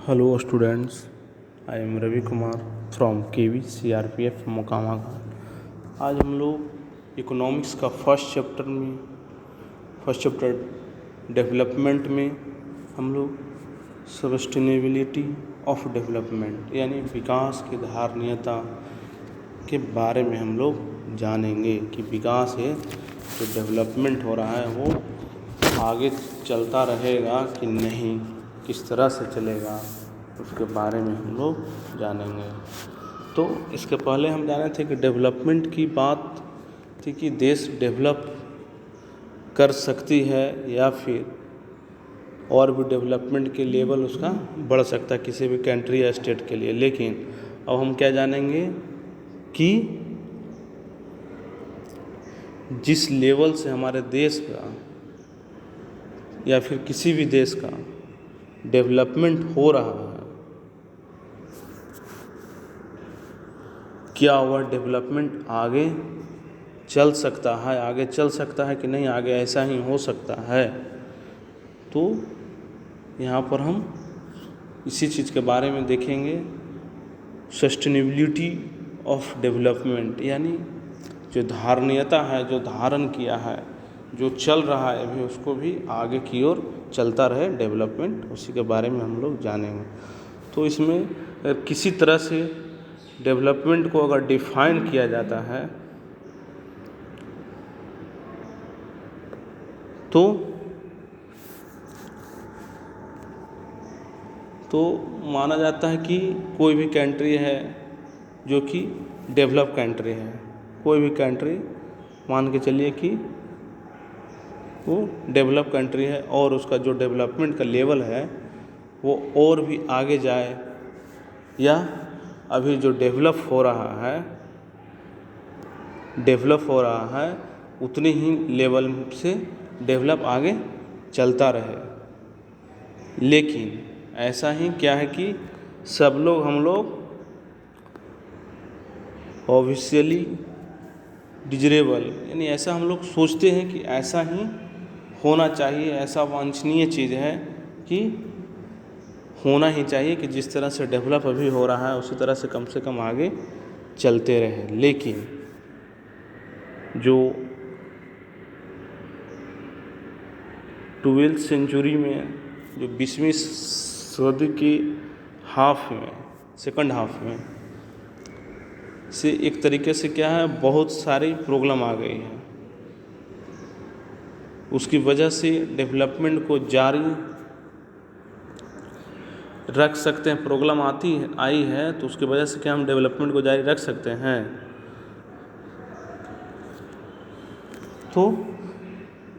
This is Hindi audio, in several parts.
Hello students, I am Ravi Kumar from KV CRPF Mokama घाट। आज हम लोग इकोनॉमिक्स का फर्स्ट चैप्टर डेवलपमेंट में हम लोग सस्टेनेबिलिटी ऑफ डेवलपमेंट यानी विकास की धारणीयता के बारे में हम लोग जानेंगे कि विकास है जो डेवलपमेंट हो रहा है वो आगे चलता रहेगा कि नहीं, किस तरह से चलेगा, उसके बारे में हम लोग जानेंगे। तो इसके पहले हम जाने थे कि डेवलपमेंट की बात थी कि देश डेवलप कर सकती है या फिर और भी डेवलपमेंट के लेवल उसका बढ़ सकता है किसी भी कंट्री या स्टेट के लिए। लेकिन अब हम क्या जानेंगे कि जिस लेवल से हमारे देश का या फिर किसी भी देश का डेवलपमेंट हो रहा है, क्या वह डेवलपमेंट आगे चल सकता है कि नहीं, आगे ऐसा ही हो सकता है। तो यहाँ पर हम इसी चीज़ के बारे में देखेंगे, सस्टेनेबिलिटी ऑफ डेवलपमेंट यानी जो धारणीयता है, जो धारण किया है, जो चल रहा है अभी, उसको भी आगे की ओर चलता रहे डेवलपमेंट, उसी के बारे में हम लोग जानेंगे। तो इसमें अगर किसी तरह से डेवलपमेंट को अगर डिफाइन किया जाता है तो माना जाता है कि कोई भी कंट्री है जो कि डेवलप कंट्री है, कोई भी कंट्री मान के चलिए कि वो डेवलप कंट्री है और उसका जो डेवलपमेंट का लेवल है वो और भी आगे जाए, या अभी जो डेवलप हो रहा है उतने ही लेवल से डेवलप आगे चलता रहे। लेकिन ऐसा ही क्या है कि हम लोग ऑब्वियसली डिजरेबल यानी ऐसा हम लोग सोचते हैं कि ऐसा ही होना चाहिए, ऐसा वांछनीय चीज़ है कि होना ही चाहिए कि जिस तरह से डेवलप अभी हो रहा है उसी तरह से कम आगे चलते रहे। लेकिन जो 12वीं सेंचुरी में, जो 20वीं सदी की सेकंड हाफ में से एक तरीके से क्या है, बहुत सारी प्रॉब्लम आ गई है। उसकी वजह से डेवलपमेंट को जारी रख सकते हैं, प्रॉब्लम आई है तो उसकी वजह से क्या हम डेवलपमेंट को जारी रख सकते हैं। तो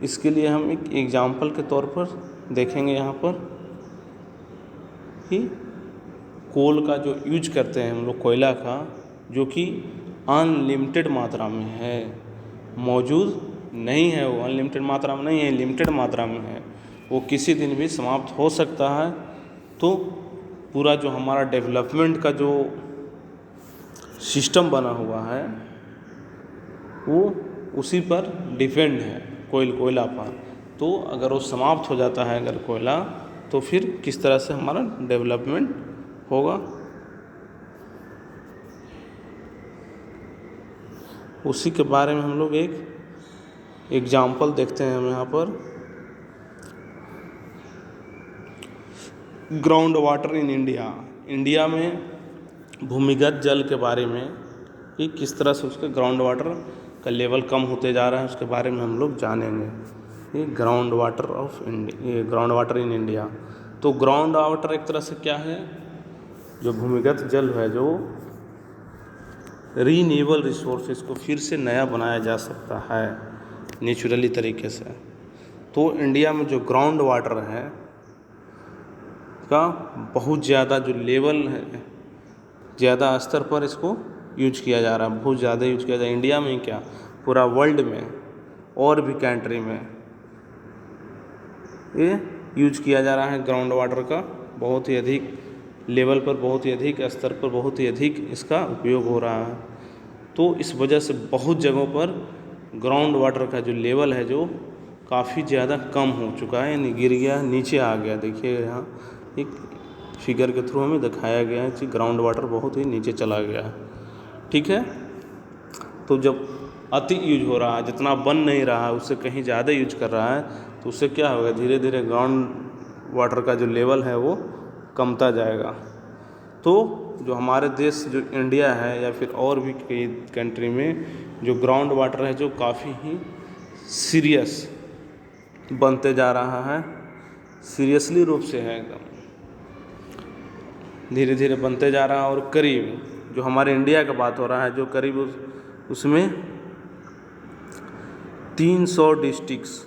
इसके लिए हम एक एग्जाम्पल के तौर पर देखेंगे यहाँ पर कि कोल का जो यूज करते हैं हम लोग, कोयला का, जो कि अनलिमिटेड मात्रा में है, मौजूद नहीं है, वो अनलिमिटेड मात्रा में नहीं है, लिमिटेड मात्रा में है, वो किसी दिन भी समाप्त हो सकता है। तो पूरा जो हमारा डेवलपमेंट का जो सिस्टम बना हुआ है वो उसी पर डिपेंड है, कोयला पर। तो अगर वो समाप्त हो जाता है अगर कोयला, तो फिर किस तरह से हमारा डेवलपमेंट होगा, उसी के बारे में हम लोग एक एग्जाम्पल देखते हैं। हम यहाँ पर ग्राउंड वाटर इन इंडिया में भूमिगत जल के बारे में कि किस तरह से उसके ग्राउंड वाटर का लेवल कम होते जा रहा है, उसके बारे में हम लोग जानेंगे। ये ग्राउंड वाटर इन इंडिया। तो ग्राउंड वाटर एक तरह से क्या है, जो भूमिगत जल है, जो रीन्यूएबल रिसोर्सेज को फिर से नया बनाया जा सकता है नेचुरली तरीके से। तो इंडिया में जो ग्राउंड वाटर है का बहुत ज़्यादा जो लेवल है, ज़्यादा स्तर पर इसको यूज किया जा रहा है, बहुत ज़्यादा यूज किया जा रहा है। इंडिया में क्या, पूरा वर्ल्ड में और भी कंट्री में ये यूज किया जा रहा है ग्राउंड वाटर का, बहुत ही अधिक लेवल पर, बहुत ही अधिक स्तर पर, बहुत ही अधिक इसका उपयोग हो रहा है। तो इस वजह से बहुत जगहों पर ग्राउंड वाटर का जो लेवल है जो काफ़ी ज़्यादा कम हो चुका है, यानी गिर गया, नीचे आ गया। देखिए यहाँ एक फिगर के थ्रू हमें दिखाया गया है कि ग्राउंड वाटर बहुत ही नीचे चला गया है। ठीक है, तो जब अति यूज हो रहा है, जितना बन नहीं रहा है उससे कहीं ज़्यादा यूज कर रहा है, तो उससे क्या होगा, धीरे धीरे ग्राउंड वाटर का जो लेवल है वो कमता जाएगा। तो जो हमारे देश जो इंडिया है या फिर और भी कई कंट्री में जो ग्राउंड वाटर है जो काफ़ी ही सीरियस बनते जा रहा है, सीरियसली रूप से है, एकदम धीरे धीरे बनते जा रहा है। और करीब जो हमारे इंडिया का बात हो रहा है, जो करीब उसमें 300 डिस्ट्रिक्ट्स,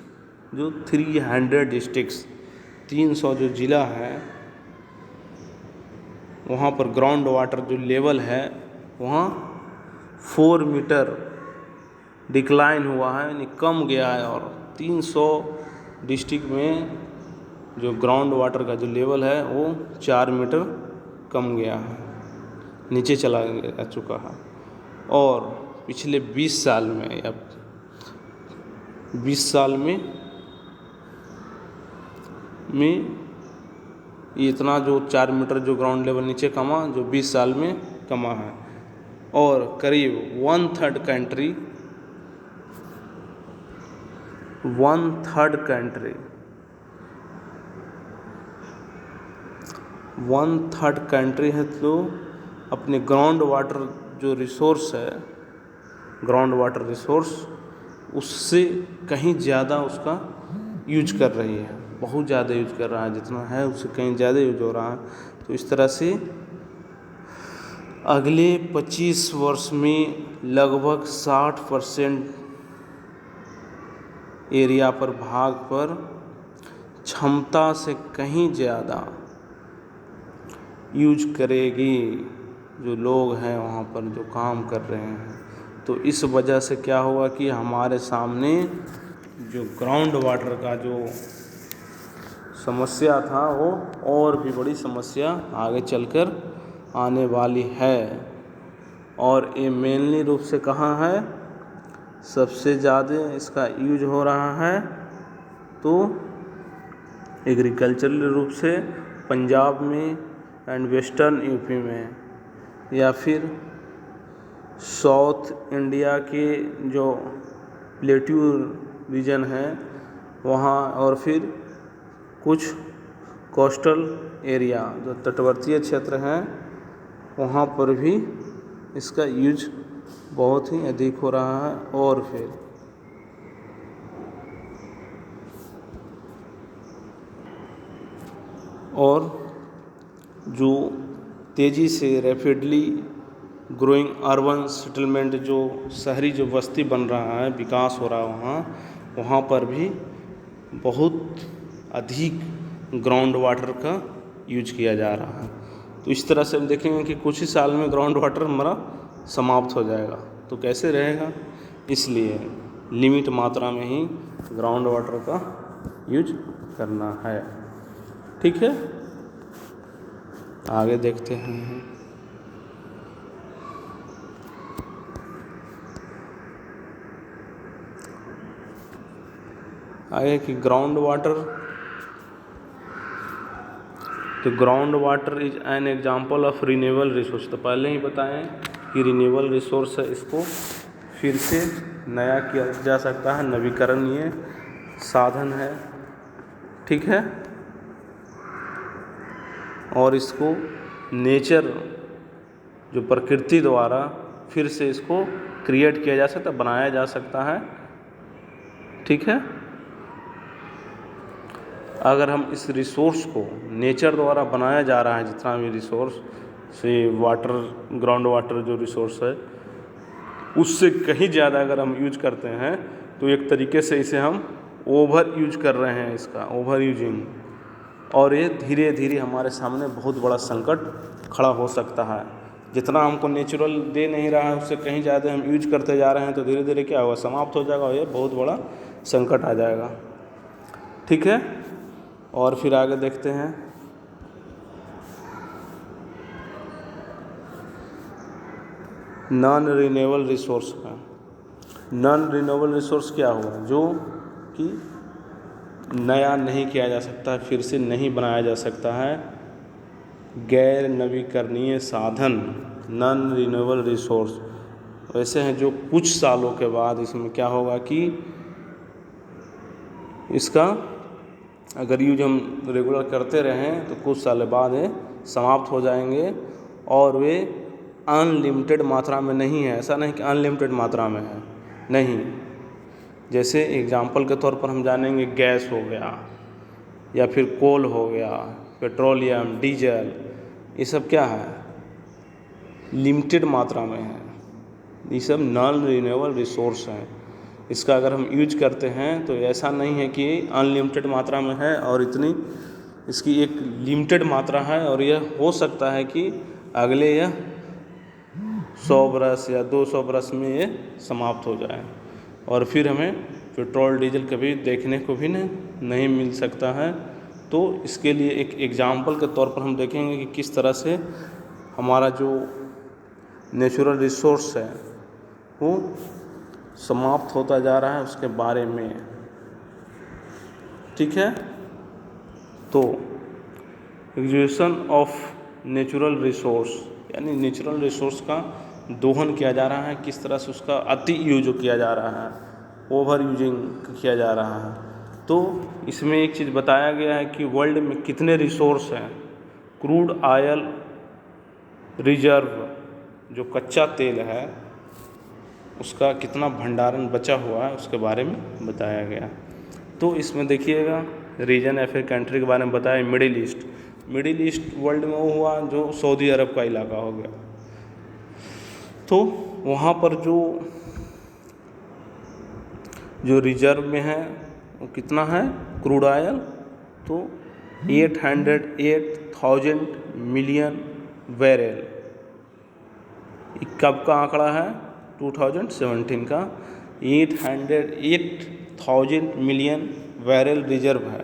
जो 300 डिस्ट्रिक्ट्स, 300 जो ज़िला है, वहाँ पर ग्राउंड वाटर जो लेवल है वहाँ 4 मीटर डिक्लाइन हुआ है, यानी कम गया है। और 300 डिस्ट्रिक्ट में जो ग्राउंड वाटर का जो लेवल है वो 4 मीटर कम गया है, नीचे चला चुका है। और पिछले 20 साल में या 20 साल में इतना जो 4 मीटर जो ग्राउंड लेवल नीचे कमा, जो 20 साल में कमा है। और करीब 1/3 कंट्री है तो अपने ग्राउंड वाटर जो रिसोर्स है, ग्राउंड वाटर रिसोर्स उससे कहीं ज़्यादा उसका यूज कर रही है, बहुत ज़्यादा यूज कर रहा है, जितना है उससे कहीं ज़्यादा यूज हो रहा है। तो इस तरह से अगले 25 वर्ष में लगभग 60% एरिया पर भाग पर क्षमता से कहीं ज़्यादा यूज करेगी जो लोग हैं वहाँ पर जो काम कर रहे हैं। तो इस वजह से क्या होगा कि हमारे सामने जो ग्राउंड वाटर का जो समस्या था वो और भी बड़ी समस्या आगे चलकर आने वाली है। और ये मेनली रूप से कहाँ है, सबसे ज़्यादा इसका यूज हो रहा है तो एग्रीकल्चरल रूप से पंजाब में एंड वेस्टर्न यूपी में, या फिर साउथ इंडिया के जो प्लेट्यू रीजन है वहाँ, और फिर कुछ कोस्टल एरिया जो तटवर्तीय क्षेत्र हैं वहाँ पर भी इसका यूज बहुत ही अधिक हो रहा है। और फिर जो तेज़ी से रैपिडली ग्रोइंग अर्बन सेटलमेंट, जो शहरी जो बस्ती बन रहा है, विकास हो रहा है वहाँ पर भी बहुत अधिक ग्राउंड वाटर का यूज किया जा रहा है। तो इस तरह से हम देखेंगे कि कुछ ही साल में ग्राउंड वाटर हमारा समाप्त हो जाएगा। तो कैसे रहेगा, इसलिए लिमिट मात्रा में ही ग्राउंड वाटर का यूज करना है। ठीक है, आगे देखते हैं। आगे कि ग्राउंड वाटर, तो ground water is an example of renewable resource. तो पहले ही बताएं कि रिन्यूएबल रिसोर्स है, इसको फिर से नया किया जा सकता है, नवीकरणीय साधन है। ठीक है, और इसको नेचर जो प्रकृति द्वारा फिर से इसको क्रिएट किया जा सकता है, बनाया जा सकता है। ठीक है, अगर हम इस रिसोर्स को नेचर द्वारा बनाया जा रहा है, जितना भी रिसोर्स से वाटर, ग्राउंड वाटर जो रिसोर्स है उससे कहीं ज़्यादा अगर हम यूज करते हैं तो एक तरीके से इसे हम ओवर यूज कर रहे हैं, इसका ओवर यूजिंग। और ये धीरे धीरे हमारे सामने बहुत बड़ा संकट खड़ा हो सकता है। जितना हमको नेचुरल दे नहीं रहा है उससे कहीं ज़्यादा हम यूज करते जा रहे हैं तो धीरे धीरे क्या होगा, समाप्त हो जाएगा और ये बहुत बड़ा संकट आ जाएगा। ठीक है, और फिर आगे देखते हैं। नॉन रिन्यूएबल रिसोर्स का, नॉन रिन्यूएबल रिसोर्स क्या हुआ, जो कि नया नहीं किया जा सकता, फिर से नहीं बनाया जा सकता है, गैर नवीकरणीय साधन, नॉन रिन्यूएबल रिसोर्स वैसे हैं जो कुछ सालों के बाद इसमें क्या होगा कि इसका अगर यूज हम रेगुलर करते रहें तो कुछ साल बाद ये समाप्त हो जाएंगे और वे अनलिमिटेड मात्रा में नहीं है। ऐसा नहीं कि अनलिमिटेड मात्रा में है, नहीं। जैसे एग्जाम्पल के तौर पर हम जानेंगे गैस हो गया या फिर कोल हो गया, पेट्रोलियम, डीजल, ये सब क्या है, लिमिटेड मात्रा में है। ये सब नॉन रिन्यूएबल रिसोर्स हैं। इसका अगर हम यूज करते हैं तो ऐसा नहीं है कि अनलिमिटेड मात्रा में है और इतनी इसकी एक लिमिटेड मात्रा है और यह हो सकता है कि अगले यह 100 बरस या 200 बरस में ये समाप्त हो जाए और फिर हमें पेट्रोल डीजल कभी देखने को भी नहीं मिल सकता है। तो इसके लिए एक एग्जाम्पल के तौर पर हम देखेंगे कि किस तरह से हमारा जो नेचुरल रिसोर्स है वो समाप्त होता जा रहा है, उसके बारे में। ठीक है, तो एक्सप्लॉइटेशन ऑफ नेचुरल रिसोर्स यानी नेचुरल रिसोर्स का दोहन किया जा रहा है, किस तरह से उसका अति यूज किया जा रहा है, ओवर यूजिंग किया जा रहा है। तो इसमें एक चीज़ बताया गया है कि वर्ल्ड में कितने रिसोर्स हैं। क्रूड ऑयल रिजर्व जो कच्चा तेल है उसका कितना भंडारण बचा हुआ है उसके बारे में बताया गया। तो इसमें देखिएगा रीजन या फिर कंट्री के बारे में बताया। Middle east, middle east world में वो हुआ जो सऊदी अरब का इलाका हो गया। तो वहाँ पर जो रिजर्व में है वो कितना है क्रूड ऑयल, तो 808,000 मिलियन बैरल। कब का आंकड़ा है 2017 का। 808,000 मिलियन बैरल रिजर्व है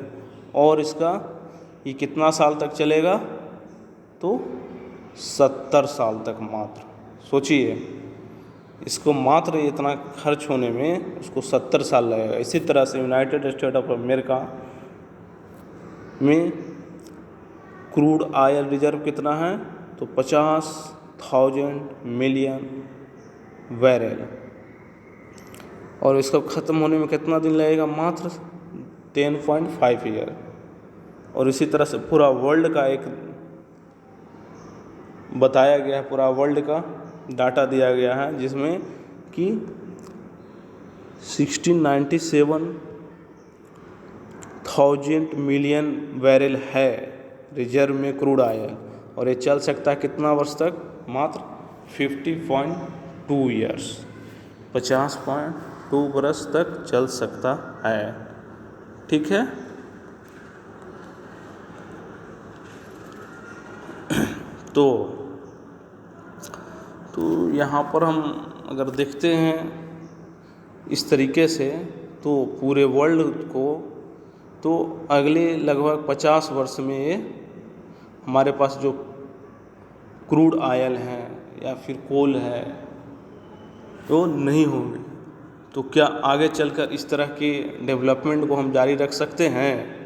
और इसका ये कितना साल तक चलेगा, तो 70 साल तक। मात्र सोचिए, इसको मात्र इतना खर्च होने में उसको 70 साल लगेगा। इसी तरह से यूनाइटेड स्टेट ऑफ अमेरिका में क्रूड ऑयल रिजर्व कितना है, तो 50,000 मिलियन बैरल और इसका ख़त्म होने में कितना दिन लगेगा, मात्र 10.5 ईयर। और इसी तरह से पूरा वर्ल्ड का एक बताया गया है, पूरा वर्ल्ड का डाटा दिया गया है जिसमें कि 1,697,000 मिलियन बैरल है रिजर्व में क्रूड ऑयल और ये चल सकता है कितना वर्ष तक, मात्र 50.2 ईयर्स, 50.2 बरस तक चल सकता है। ठीक है, तो यहाँ पर हम अगर देखते हैं इस तरीके से तो पूरे वर्ल्ड को, तो अगले लगभग 50 वर्ष में हमारे पास जो क्रूड ऑयल है या फिर कोल है वो नहीं होंगे। तो क्या आगे चलकर इस तरह के डेवलपमेंट को हम जारी रख सकते हैं?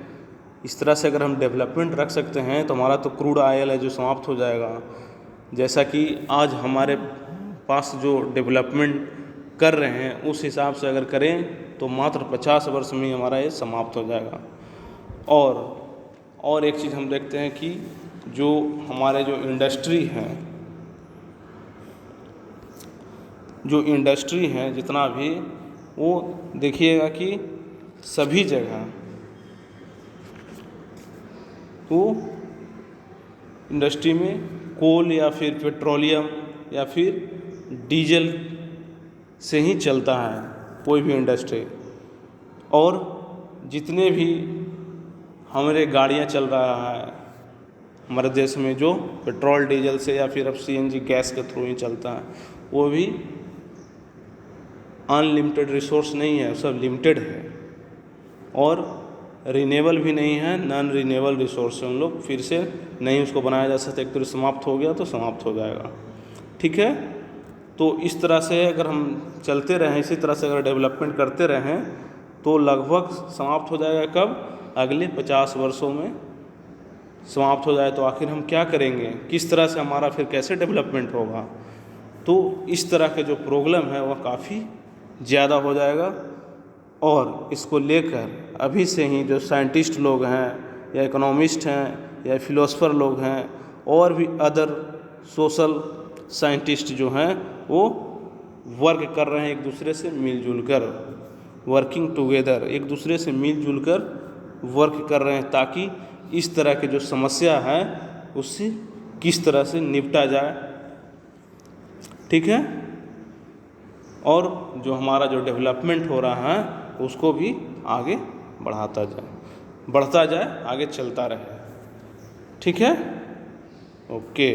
इस तरह से अगर हम डेवलपमेंट रख सकते हैं तो हमारा तो क्रूड ऑयल है जो समाप्त हो जाएगा। जैसा कि आज हमारे पास जो डेवलपमेंट कर रहे हैं उस हिसाब से अगर करें तो मात्र 50 वर्ष में हमारा ये समाप्त हो जाएगा। और एक चीज़ हम देखते हैं कि जो हमारे जो इंडस्ट्री हैं जितना भी, वो देखिएगा कि सभी जगह वो इंडस्ट्री में कोल या फिर पेट्रोलियम या फिर डीजल से ही चलता है कोई भी इंडस्ट्री। और जितने भी हमारे गाड़ियाँ चल रहा है हमारे देश में जो पेट्रोल डीजल से या फिर अब सीएनजी गैस के थ्रू ही चलता है, वो भी अनलिमिटेड रिसोर्स नहीं है, सब लिमिटेड है और रिन्यूएबल भी नहीं है, नॉन रिन्यूएबल रिसोर्स हम लोग फिर से नहीं उसको बनाया जा सकता। एक तो समाप्त हो गया तो समाप्त हो जाएगा। ठीक है, तो इस तरह से अगर हम चलते रहें, इसी तरह से अगर डेवलपमेंट करते रहें तो लगभग समाप्त हो जाएगा। कब? अगले 50 वर्षों में समाप्त हो जाए तो आखिर हम क्या करेंगे, किस तरह से हमारा फिर कैसे डेवलपमेंट होगा। तो इस तरह के जो प्रॉब्लम है वह काफ़ी ज़्यादा हो जाएगा। और इसको लेकर अभी से ही जो साइंटिस्ट लोग हैं या इकोनॉमिस्ट हैं या फिलोसफर लोग हैं और भी अदर सोशल साइंटिस्ट जो हैं वो वर्क कर रहे हैं एक दूसरे से मिलजुल कर, वर्किंग टुगेदर, एक दूसरे से मिलजुल कर वर्क कर रहे हैं ताकि इस तरह के जो समस्या है उससे किस तरह से निपटा जाए। ठीक है, और जो हमारा जो डेवलपमेंट हो रहा है उसको भी आगे बढ़ता जाए, आगे चलता रहे। ठीक है, ओके।